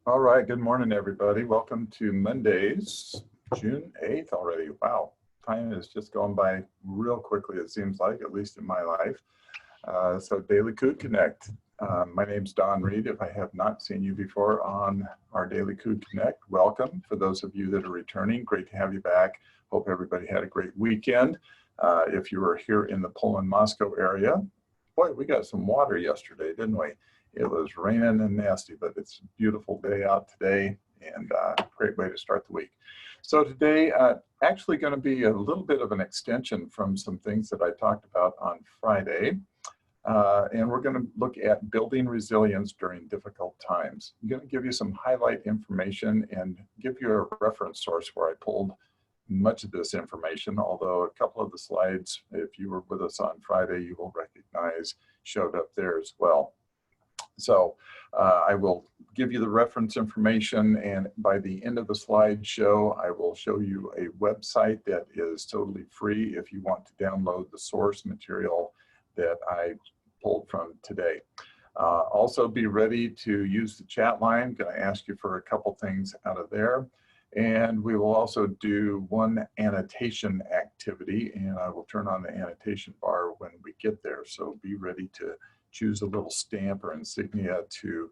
All right, good morning, everybody. Welcome to Monday's, June 8th already. Wow, time is just going by real quickly, it seems like, at least in my life. So Daily Code Connect. My name's Don Reed. If I have not seen you before on our Daily Code Connect, welcome. For those of you that are returning, great to have you back. Hope everybody had a great weekend. If you were here in the Poland-Moscow area, boy, we got some water yesterday, didn't we? It was raining and nasty, but it's a beautiful day out today and a great way to start the week. So today, actually going to be a little bit of an extension from some things that I talked about on Friday. And we're going to look at building resilience during difficult times. I'm going to give you some highlight information and give you a reference source where I pulled much of this information, although a couple of the slides, if you were with us on Friday, you will recognize showed up there as well. So I will give you the reference information, and by the end of the slideshow, I will show you a website that is totally free if you want to download the source material that I pulled from today. Also be ready to use the chat line. I'm going to ask you for a couple things out of there. And we will also do one annotation activity, and I will turn on the annotation bar when we get there. So be ready to choose a little stamp or insignia to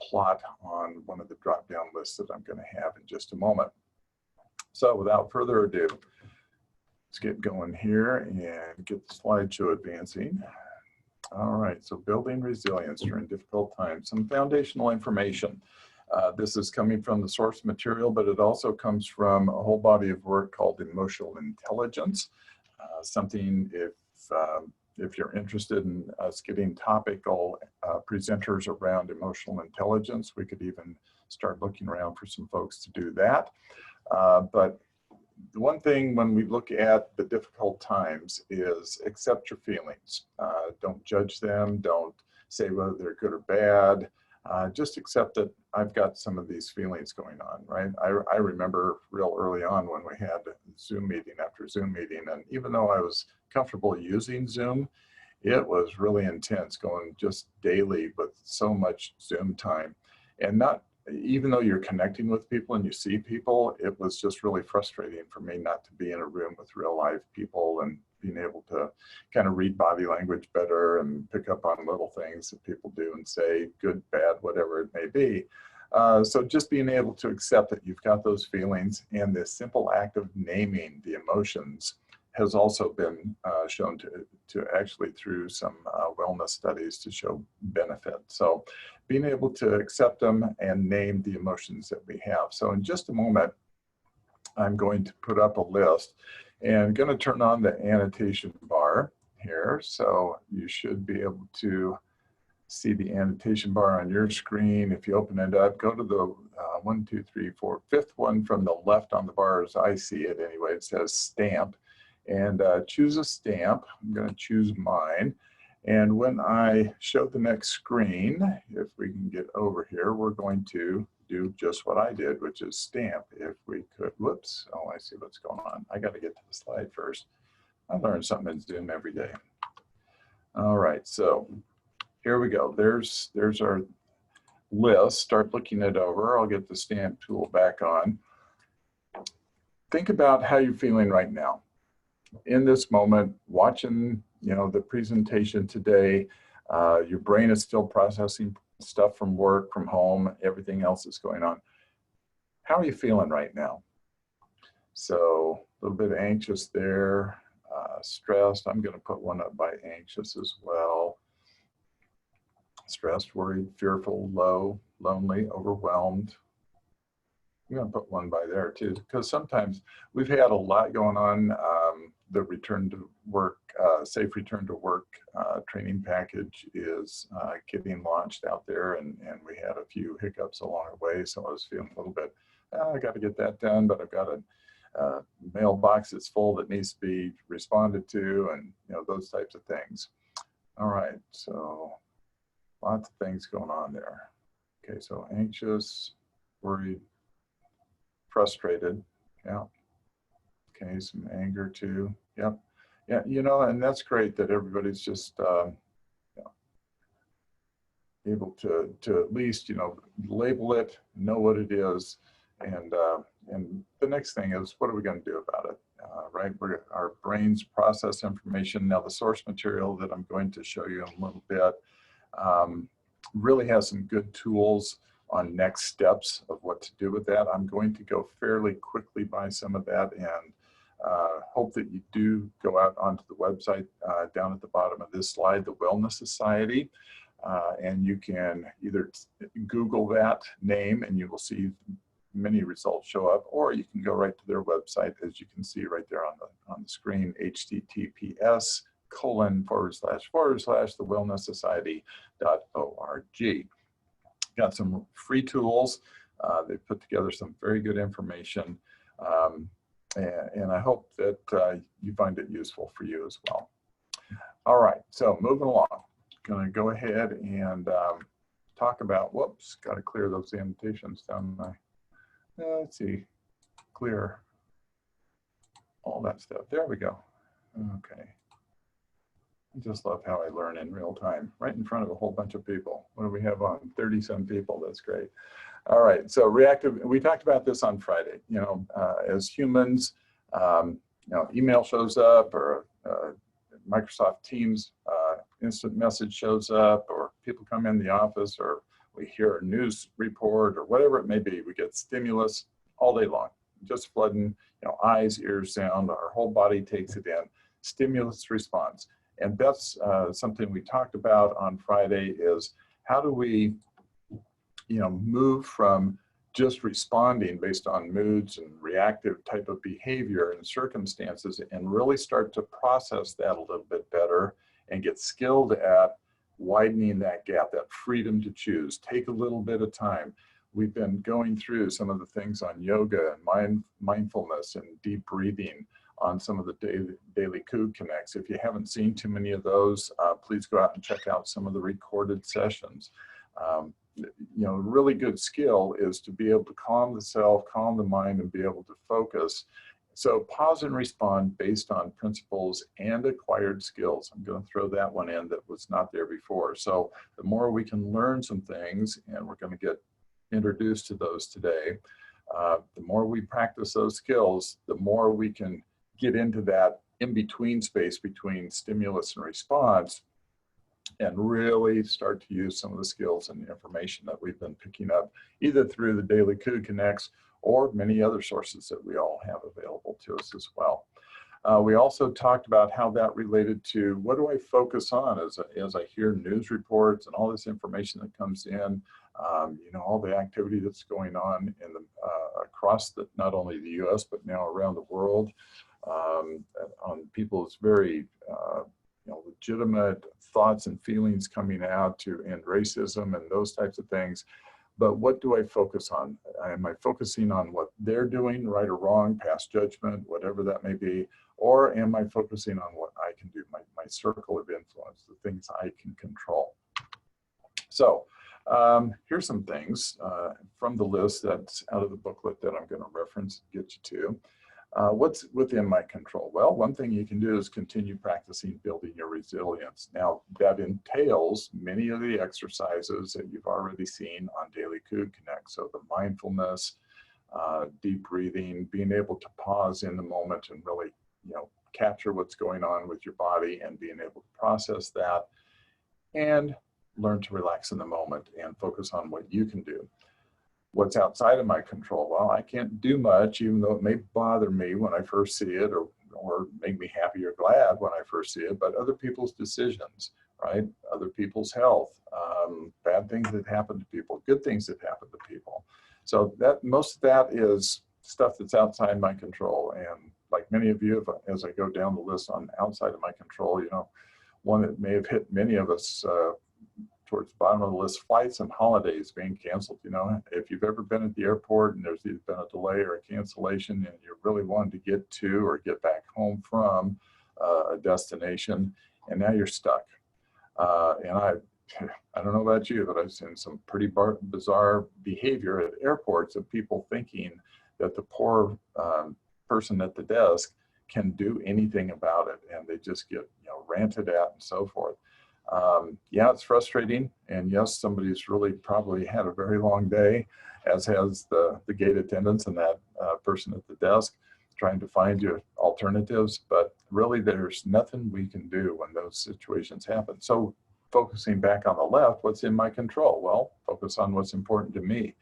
plot on one of the drop-down lists that I'm going to have in just a moment. So without further ado, let's get going here and get the slideshow advancing. All right, so building resilience during difficult times, some foundational information. This is coming from the source material, but it also comes from a whole body of work called emotional intelligence. Something if you're interested in us getting topical presenters around emotional intelligence, we could even start looking around for some folks to do that. But the one thing when we look at the difficult times is accept your feelings. Don't judge them. Don't say whether they're good or bad. Just accept that I've got some of these feelings going on, right? I remember real early on when we had Zoom meeting after Zoom meeting, and even though I was comfortable using Zoom, it was really intense going just daily with so much Zoom time. And not, even though you're connecting with people and you see people, it was just really frustrating for me not to be in a room with real live people and being able to kind of read body language better and pick up on little things that people do and say, good, bad, whatever it may be. So just being able to accept that you've got those feelings, and this simple act of naming the emotions has also been shown to actually through some wellness studies to show benefit. So being able to accept them and name the emotions that we have. So in just a moment, I'm going to put up a list and going to turn on the annotation bar here. So you should be able to see the annotation bar on your screen. If you open it up, go to the 1, 2, 3, 4, fifth one from the left on the bar as I see it anyway. It says stamp, and choose a stamp. I'm going to choose mine. And when I show the next screen, if we can get over here, we're going to do just what I did, which is stamp. If we could, whoops, oh, I see what's going on. I got to get to the slide first. I learn something in Zoom every day. All right, so here we go. There's our list. Start looking it over. I'll get the stamp tool back on. Think about how you're feeling right now. In this moment, watching, the presentation today, your brain is still processing stuff from work, from home, everything else that's going on. How are you feeling right now? So a little bit anxious there, stressed. I'm going to put one up by anxious as well. Stressed, worried, fearful, low, lonely, overwhelmed. I'm going to put one by there too, because sometimes we've had a lot going on. The return to work, safe return to work training package is getting launched out there, and we had a few hiccups along the way, so I was feeling a little bit, I got to get that done, but I've got a mailbox that's full that needs to be responded to, and those types of things. All right, so lots of things going on there. Okay, so anxious, worried, frustrated, yeah. Okay, some anger too. Yep. Yeah, and that's great that everybody's just, able to at least, label it, know what it is, and the next thing is, what are we going to do about it? Right? Our brains process information. Now, the source material that I'm going to show you in a little bit really has some good tools on next steps of what to do with that. I'm going to go fairly quickly by some of that, and hope that you do go out onto the website down at the bottom of this slide, the Wellness Society, and you can either Google that name and you will see many results show up, or you can go right to their website, as you can see right there on the screen, https:// Got some free tools. They've put together some very good information, and I hope that you find it useful for you as well. All right, so moving along, going to go ahead and talk about, whoops, got to clear those annotations down my, let's see, clear all that stuff. There we go. Okay. I just love how I learn in real time, right in front of a whole bunch of people. What do we have on? 30-some people. That's great. All right. So reactive, we talked about this on Friday. As humans, email shows up, or Microsoft Teams instant message shows up, or people come in the office, or we hear a news report, or whatever it may be. We get stimulus all day long, just flooding, eyes, ears, sound. Our whole body takes it in. Stimulus response. And that's something we talked about on Friday, is how do we, move from just responding based on moods and reactive type of behavior and circumstances, and really start to process that a little bit better and get skilled at widening that gap, that freedom to choose. Take a little bit of time. We've been going through some of the things on yoga and mindfulness and deep breathing on some of the Daily Coug Connects. If you haven't seen too many of those, please go out and check out some of the recorded sessions. A really good skill is to be able to calm the self, calm the mind, and be able to focus. So pause and respond based on principles and acquired skills. I'm going to throw that one in that was not there before. So the more we can learn some things, and we're going to get introduced to those today, the more we practice those skills, the more we can get into that in-between space between stimulus and response, and really start to use some of the skills and information that we've been picking up, either through the Daily Coug Connects or many other sources that we all have available to us as well. We also talked about how that related to, what do I focus on as I hear news reports and all this information that comes in, all the activity that's going on in across not only the US, but now around the world, on people's very legitimate thoughts and feelings coming out to end racism and those types of things. But what do I focus on? Am I focusing on what they're doing, right or wrong, past judgment, whatever that may be? Or am I focusing on what I can do, my circle of influence, the things I can control? So here's some things from the list that's out of the booklet that I'm going to reference and get you to. What's within my control? Well, one thing you can do is continue practicing building your resilience. Now, that entails many of the exercises that you've already seen on Daily Coug Connect. So the mindfulness, deep breathing, being able to pause in the moment and really, capture what's going on with your body and being able to process that, and learn to relax in the moment and focus on what you can do. What's outside of my control? Well, I can't do much, even though it may bother me when I first see it, or make me happy or glad when I first see it, but other people's decisions, right? Other people's health, bad things that happen to people, good things that happen to people. So that most of that is stuff that's outside my control. And like many of you, as I go down the list on outside of my control, one that may have hit many of us towards the bottom of the list, flights and holidays being canceled. If you've ever been at the airport and there's either been a delay or a cancellation, and you're really wanting to get to or get back home from a destination, and now you're stuck. And I don't know about you, but I've seen some pretty bizarre behavior at airports of people thinking that the poor person at the desk can do anything about it, and they just get ranted at and so forth. Yeah, it's frustrating. And yes, somebody's really probably had a very long day, as has the gate attendants and that person at the desk trying to find you alternatives. But really, there's nothing we can do when those situations happen. So focusing back on the left, what's in my control? Well, focus on what's important to me.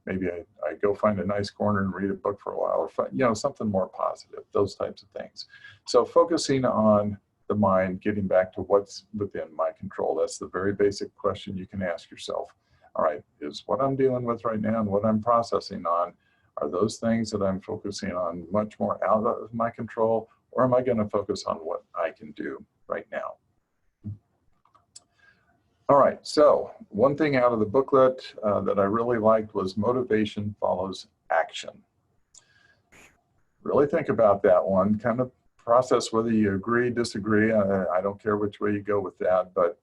Maybe I go find a nice corner and read a book for a while, or find, something more positive, those types of things. So focusing on the mind, getting back to what's within my control. That's the very basic question you can ask yourself. All right, is what I'm dealing with right now and what I'm processing on, are those things that I'm focusing on much more out of my control, or am I going to focus on what I can do right now? All right, so one thing out of the booklet that I really liked was motivation follows action. Really think about that one, kind of process whether you agree, disagree. I don't care which way you go with that, but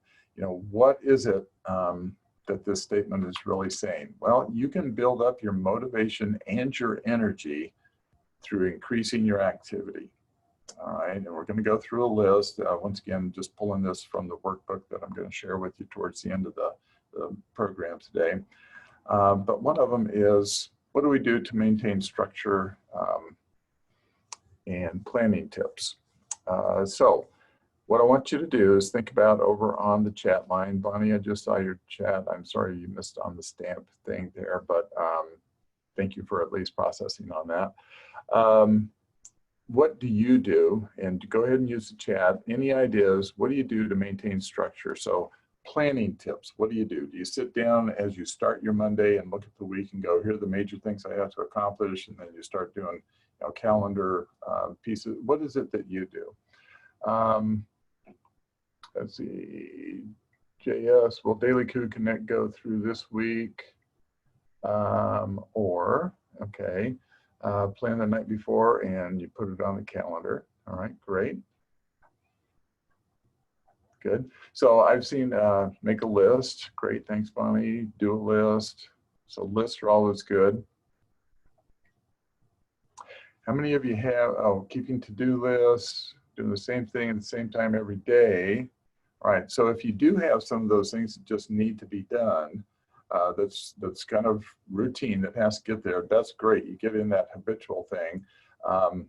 what is it that this statement is really saying? Well, you can build up your motivation and your energy through increasing your activity. All right, and we're going to go through a list. Once again, just pulling this from the workbook that I'm going to share with you towards the end of the program today. But one of them is, what do we do to maintain structure and planning tips? So what I want you to do is think about over on the chat line. Bonnie, I just saw your chat. I'm sorry you missed on the stamp thing there, but thank you for at least processing on that. What do you do? And go ahead and use the chat. Any ideas? What do you do to maintain structure? So planning tips, what do? Do you sit down as you start your Monday and look at the week and go, here are the major things I have to accomplish, and then you start doing calendar pieces? What is it that you do? Let's see, JS, will Daily Coup Connect go through this week? Okay. Plan the night before and you put it on the calendar. All right, great. Good. So I've seen make a list. Great, thanks, Bonnie. Do a list. So lists are always good. How many of you have, keeping to-do lists, doing the same thing at the same time every day? All right, so if you do have some of those things that just need to be done, that's kind of routine that has to get there, that's great. You get in that habitual thing.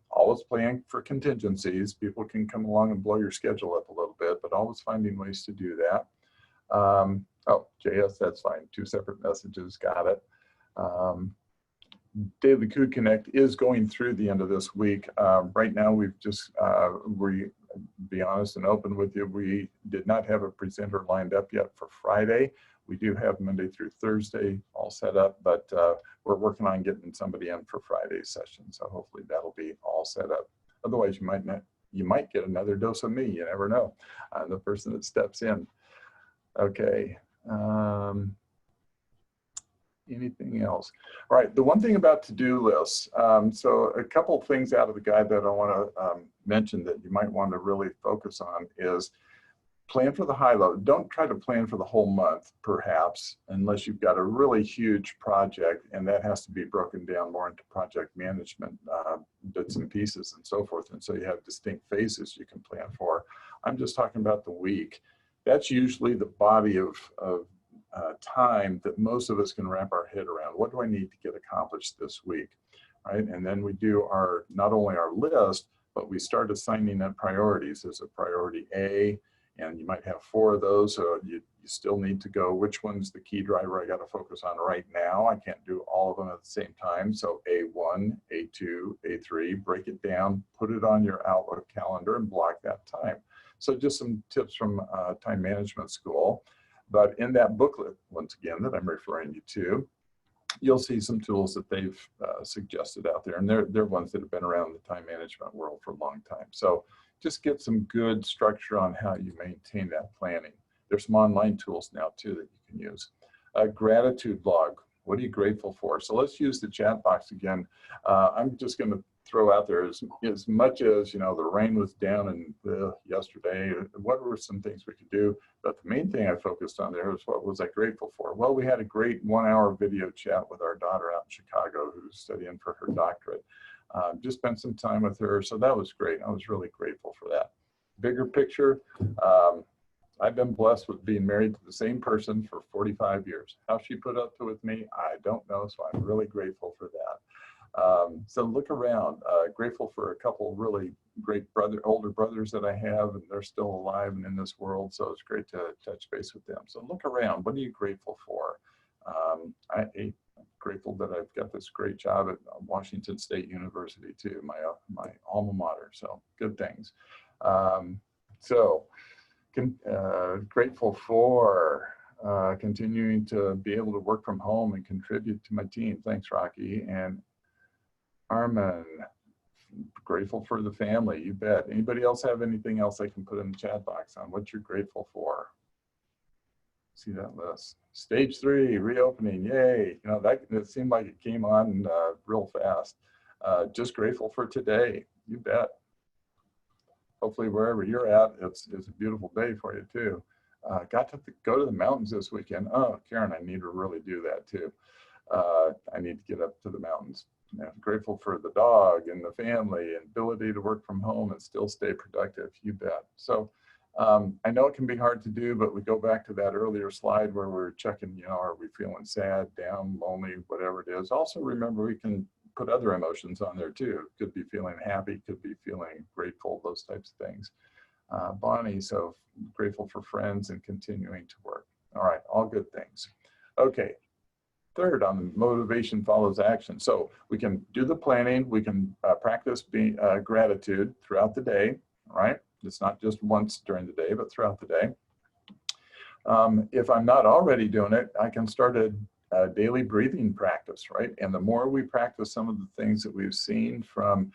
Always plan for contingencies. People can come along and blow your schedule up a little bit, but always finding ways to do that. Oh, JS, that's fine. 2 separate messages, got it. Daily Coup Connect is going through the end of this week. Right now, we've just, be honest and open with you, we did not have a presenter lined up yet for Friday. We do have Monday through Thursday all set up, but we're working on getting somebody in for Friday's session. So hopefully that'll be all set up. Otherwise, you might get another dose of me. You never know. The person that steps in. Okay. Anything else? All right, the one thing about to-do lists. So a couple things out of the guide that I want to mention that you might want to really focus on is plan for the high load. Don't try to plan for the whole month, perhaps, unless you've got a really huge project, and that has to be broken down more into project management bits and pieces and so forth. And so you have distinct phases you can plan for. I'm just talking about the week. That's usually the body of time that most of us can wrap our head around. What do I need to get accomplished this week, right? And then we do not only our list, but we start assigning up priorities. There's a priority A, and you might have 4 of those, so you still need to go, which one's the key driver I got to focus on right now? I can't do all of them at the same time. So A1, A2, A3, break it down, put it on your Outlook calendar and block that time. So just some tips from time management school. But in that booklet, once again, that I'm referring you to, you'll see some tools that they've suggested out there. And they're ones that have been around the time management world for a long time. So just get some good structure on how you maintain that planning. There's some online tools now too that you can use. A gratitude log. What are you grateful for? So let's use the chat box again. I'm just going to throw out there as much as, the rain was down and yesterday, what were some things we could do? But the main thing I focused on there was, what was I grateful for? Well, we had a great 1-hour video chat with our daughter out in Chicago who's studying for her doctorate. Just spent some time with her, so that was great. I was really grateful for that. Bigger picture, I've been blessed with being married to the same person for 45 years. How she put up with me, I don't know, so I'm really grateful for that. So look around, grateful for a couple really great older brothers that I have, and they're still alive and in this world, so it's great to touch base with them. So look around, what are you grateful for? I'm grateful that I've got this great job at Washington State University too, my alma mater, so good things. So grateful for continuing to be able to work from home and contribute to my team. Thanks, Rocky. And Armin, grateful for the family, you bet. Anybody else have anything else I can put in the chat box on what you're grateful for? See that list. Stage 3, reopening, yay. You know, it seemed like it came on real fast. Just grateful for today, you bet. Hopefully wherever you're at, it's a beautiful day for you too. Got to go to the mountains this weekend. Oh, Karen, I need to really do that too. I need to get up to the mountains. I'm grateful for the dog and the family and ability to work from home and still stay productive, you bet. So I know it can be hard to do, but we go back to that earlier slide where we're checking, you know, are we feeling sad, down, lonely, whatever it is. Also remember, we can put other emotions on there too. Could be feeling happy, could be feeling grateful, those types of things. Bonnie, so grateful for friends and continuing to work. All right, all good things. Okay, third on the motivation follows action. So we can do the planning, we can practice gratitude throughout the day, right? It's not just once during the day, but throughout the day. If I'm not already doing it, I can start a daily breathing practice, right? And the more we practice some of the things that we've seen from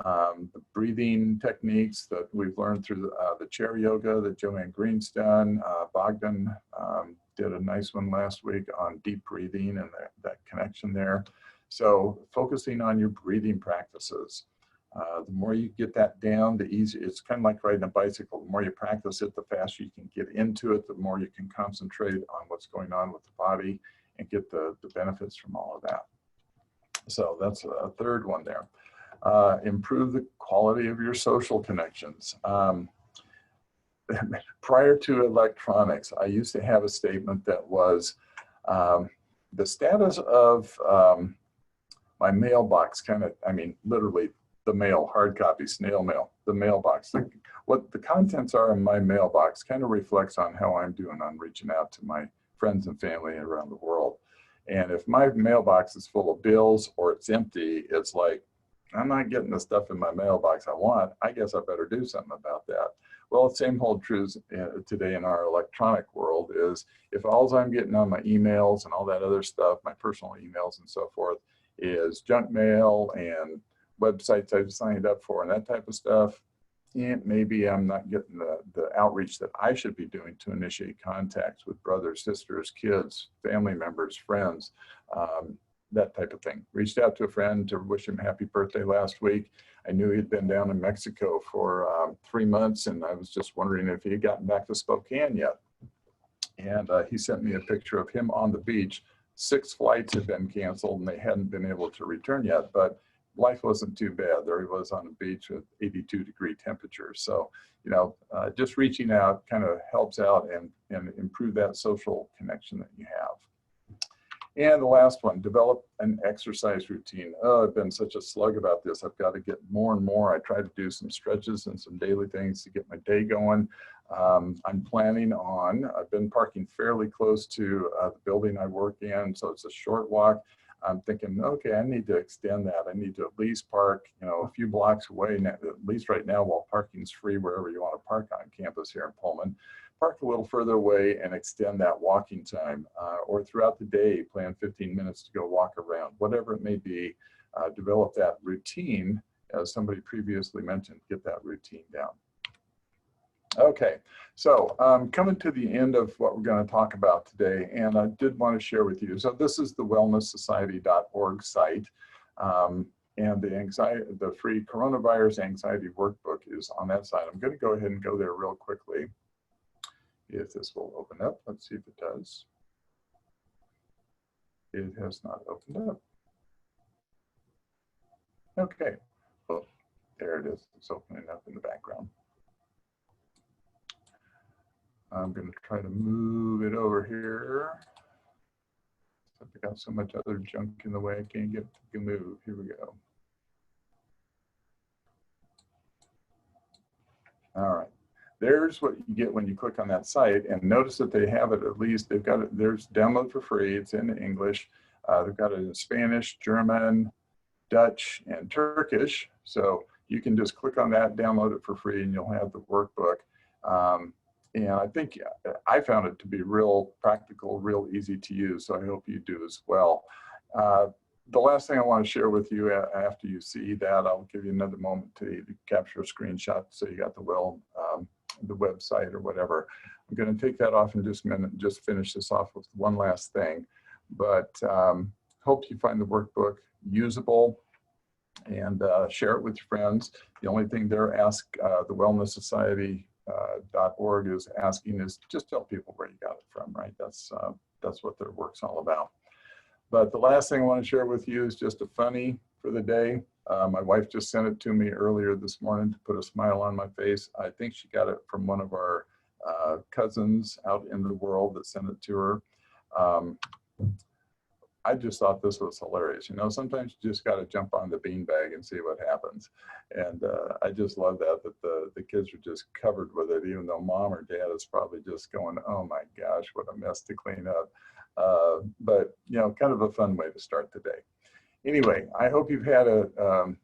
the breathing techniques that we've learned through the chair yoga that Joanne Green's done, Bogdan did a nice one last week on deep breathing and that connection there. So focusing on your breathing practices. The more you get that down, the easier. It's kind of like riding a bicycle. The more you practice it, the faster you can get into it, the more you can concentrate on what's going on with the body and get the benefits from all of that. So that's a third one there. Improve the quality of your social connections. Prior to electronics, I used to have a statement that was the status of my mailbox literally the mail, hard copy, snail mail, the mailbox. What the contents are in my mailbox kind of reflects on how I'm doing on reaching out to my friends and family around the world. And if my mailbox is full of bills or it's empty, it's like, I'm not getting the stuff in my mailbox I want. I guess I better do something about that. Well, the same holds true today in our electronic world is if all I'm getting on my emails and all that other stuff, my personal emails and so forth, is junk mail and websites I've signed up for and that type of stuff, and maybe I'm not getting the outreach that I should be doing to initiate contacts with brothers, sisters, kids, family members, friends, that type of thing. Reached out to a friend to wish him happy birthday last week. I knew he'd been down in Mexico for 3 months, and I was just wondering if he had gotten back to Spokane yet. And he sent me a picture of him on the beach. 6 flights had been canceled and they hadn't been able to return yet, but life wasn't too bad. There he was on the beach with 82-degree temperatures. So, you know, just reaching out kind of helps out and improve that social connection that you have. And the last one, develop an exercise routine. Oh, I've been such a slug about this. I've got to get more and more. I try to do some stretches and some daily things to get my day going. I'm planning on, I've been parking fairly close to the building I work in, so it's a short walk. I'm thinking, okay, I need to extend that. I need to at least park, you know, a few blocks away, at least right now while parking's free wherever you want to park on campus here in Pullman. Park a little further away and extend that walking time, or throughout the day, plan 15 minutes to go walk around, whatever it may be. Develop that routine, as somebody previously mentioned, get that routine down. Okay, so coming to the end of what we're going to talk about today, and I did want to share with you. So this is the wellnesssociety.org site, and the free coronavirus anxiety workbook is on that site. I'm going to go ahead and go there real quickly. If this will open up, let's see if it does. It has not opened up. Okay, well, there it is. It's opening up in the background. I'm going to try to move it over here. I've got so much other junk in the way, I can't get to move. Here we go. All right. There's what you get when you click on that site, and notice that they have it, at least they've got it, there's download for free, it's in English. They've got it in Spanish, German, Dutch, and Turkish. So you can just click on that, download it for free, and you'll have the workbook. And I think I found it to be real practical, real easy to use. So I hope you do as well. The last thing I want to share with you after you see that, I'll give you another moment to capture a screenshot so you got the website or whatever. I'm going to take that off in just a minute and just finish this off with one last thing. But hope you find the workbook usable and share it with your friends. The only thing they're the Wellness Society .org is asking is just tell people where you got it from, right? That's what their work's all about. But the last thing I want to share with you is just a funny for the day. My wife just sent it to me earlier this morning to put a smile on my face. I think she got it from one of our cousins out in the world that sent it to her. I just thought this was hilarious. You know, sometimes you just got to jump on the beanbag and see what happens. And I just love that the kids are just covered with it, even though mom or dad is probably just going, oh my gosh, what a mess to clean up. But, you know, kind of a fun way to start the day. Anyway, I hope you've had a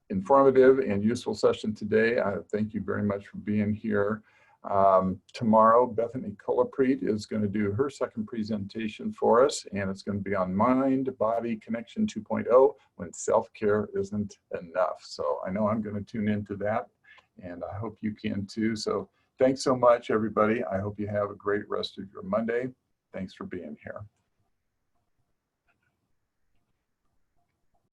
informative and useful session today. I thank you very much for being here. Tomorrow, Bethany Colapreet is going to do her second presentation for us, and it's going to be on Mind-Body Connection 2.0, when self-care isn't enough. So I know I'm going to tune into that, and I hope you can too. So thanks so much, everybody. I hope you have a great rest of your Monday. Thanks for being here.